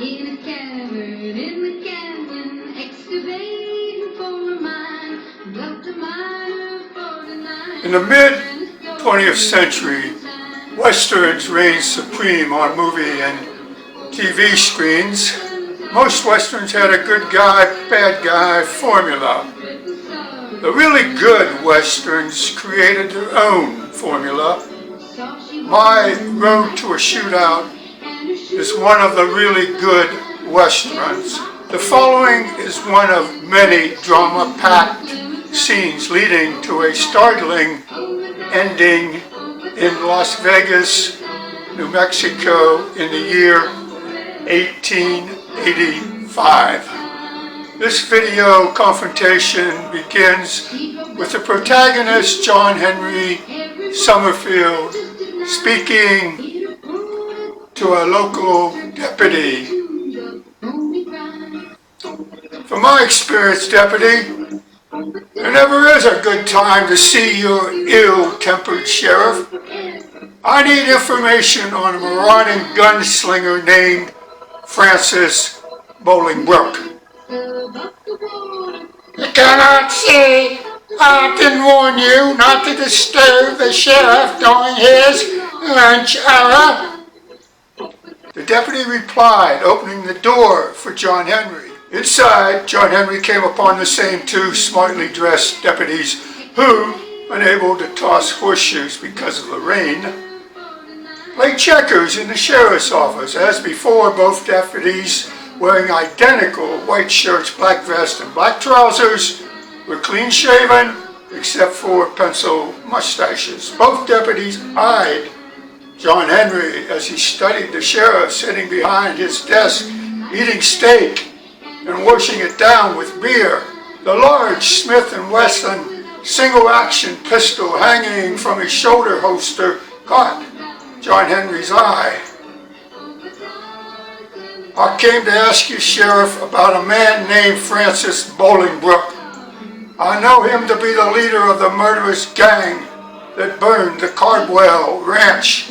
In a cavern in the canyon, excavating for a mine, dwelt a miner of 49. In the mid-20th century, Westerns reigned supreme on movie and TV screens. Most Westerns had a good guy, bad guy formula. The really good Westerns created their own formula. My Road to a Shootout is one of the really good Westerns. The following is one of many drama-packed scenes leading to a startling ending in Las Vegas, New Mexico in the year 1885. This video confrontation begins with the protagonist, John Henry Summerfield, speaking to a local deputy. From my experience, deputy, there never is a good time to see your ill-tempered sheriff. I need information on a marauding gunslinger named Francis Bolingbroke. You cannot see. I can warn you not to disturb the sheriff during his lunch hour. The deputy replied, opening the door for John Henry. Inside, John Henry came upon the same two smartly dressed deputies who, unable to toss horseshoes because of the rain, played checkers in the sheriff's office. As before, both deputies, wearing identical white shirts, black vests, and black trousers, were clean-shaven except for pencil mustaches. Both deputies eyed John Henry as he studied the sheriff sitting behind his desk, eating steak and washing it down with beer. The large Smith & Wesson single-action pistol hanging from his shoulder holster caught John Henry's eye. I came to ask you, Sheriff, about a man named Francis Bolingbroke. I know him to be the leader of the murderous gang that burned the Cardwell Ranch.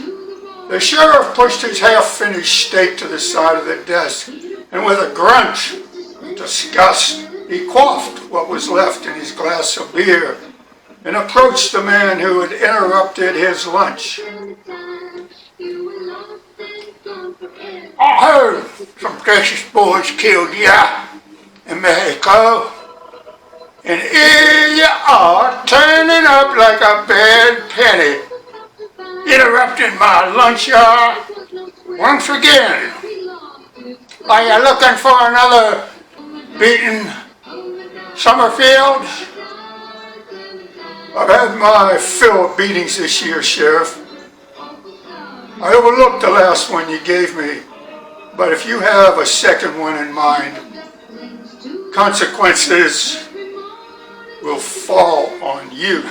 The sheriff pushed his half-finished steak to the side of the desk, and with a grunt of disgust, he quaffed what was left in his glass of beer and approached the man who had interrupted his lunch. I heard some Texas boys killed ya in Mexico, and here you are turning up like a bad penny, interrupting my lunch hour once again. Are you looking for another beaten Summerfield? I've had my fill of beatings this year, Sheriff. I overlooked the last one you gave me, but if you have a second one in mind, consequences will fall on you.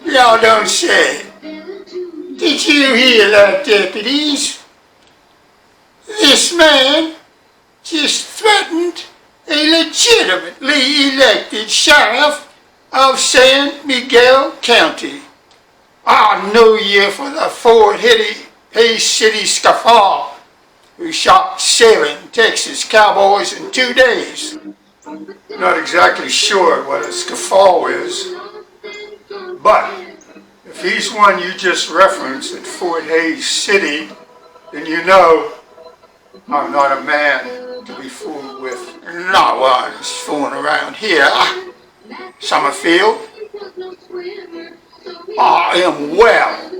Y'all don't say. Did you hear that, deputies? This man just threatened a legitimately elected sheriff of San Miguel County. I know you for the Fort Hays City Scuffle who shot 7 Texas cowboys in 2 days. Not exactly sure what a scuffle is, but if he's one you just referenced at Fort Hays City, then you know I'm not a man to be fooled with. No one's fooling around here, Summerfield. I am well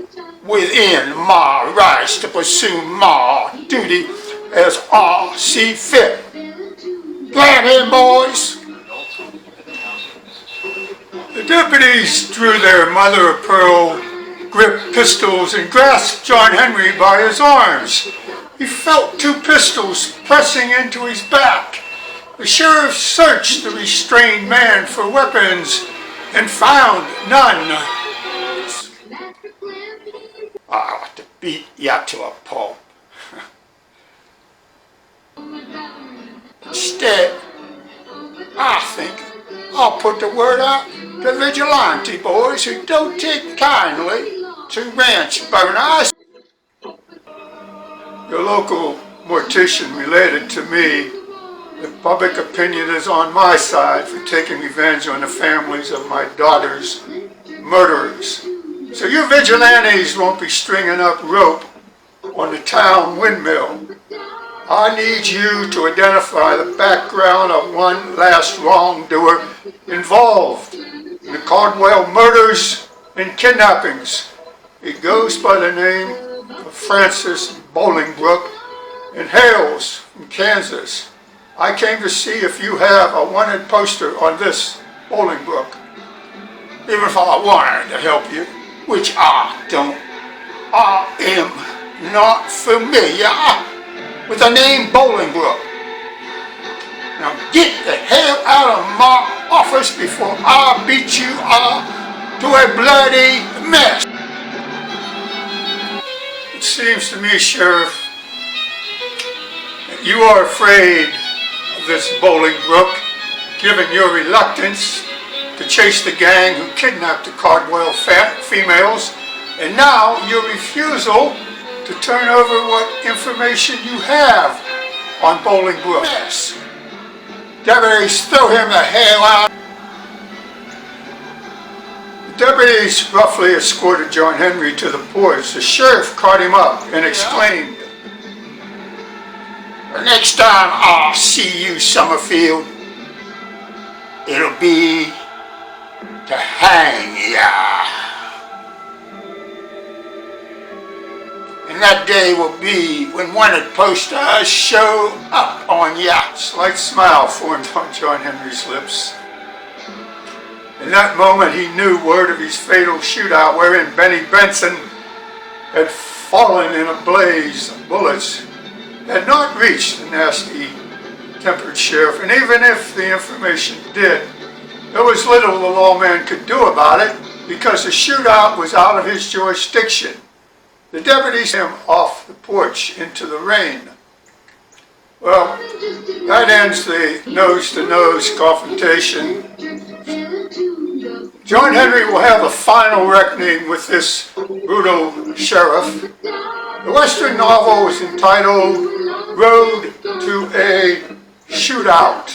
within my rights to pursue my duty as I see fit. Grab him, boys. The deputies drew their mother-of-pearl grip pistols and grasped John Henry by his arms. He felt 2 pistols pressing into his back. The sheriff searched the restrained man for weapons and found none. I ought to beat you to a pulp. Instead, I think I'll put the word out to vigilante boys who don't take kindly to ranch burners. Your local mortician related to me, the public opinion is on my side for taking revenge on the families of my daughter's murderers. So you vigilantes won't be stringing up rope on the town windmill. I need you to identify the background of one last wrongdoer involved in the Caldwell murders and kidnappings. He goes by the name of Francis Bolingbrook and hails from Kansas. I came to see if you have a wanted poster on this Bolingbrook. Even if I wanted to help you, which I don't, I am not familiar with the name Bolingbrook. Now get the hell out of my office before I beat you up to a bloody mess. It seems to me, Sheriff, that you are afraid of this Bolingbrook, given your reluctance to chase the gang who kidnapped the Caldwell females, and now your refusal to turn over what information you have on Bolingbrook. Yes. Deputies, throw him the hell out. The deputies roughly escorted John Henry to the porch. The sheriff caught him up and exclaimed, "The next time I see you, Summerfield, it'll be to hang ya. And that day will be when wanted posters show up on ya." A slight smile formed on John Henry's lips. In that moment he knew word of his fatal shootout wherein Benny Benson had fallen in a blaze of bullets had not reached the nasty-tempered sheriff, and even if the information did, there was little the lawman could do about it because the shootout was out of his jurisdiction. The deputies him off the porch into the rain. Well, that ends the nose-to-nose confrontation. John Henry will have a final reckoning with this brutal sheriff. The Western novel is entitled Road to a Shootout.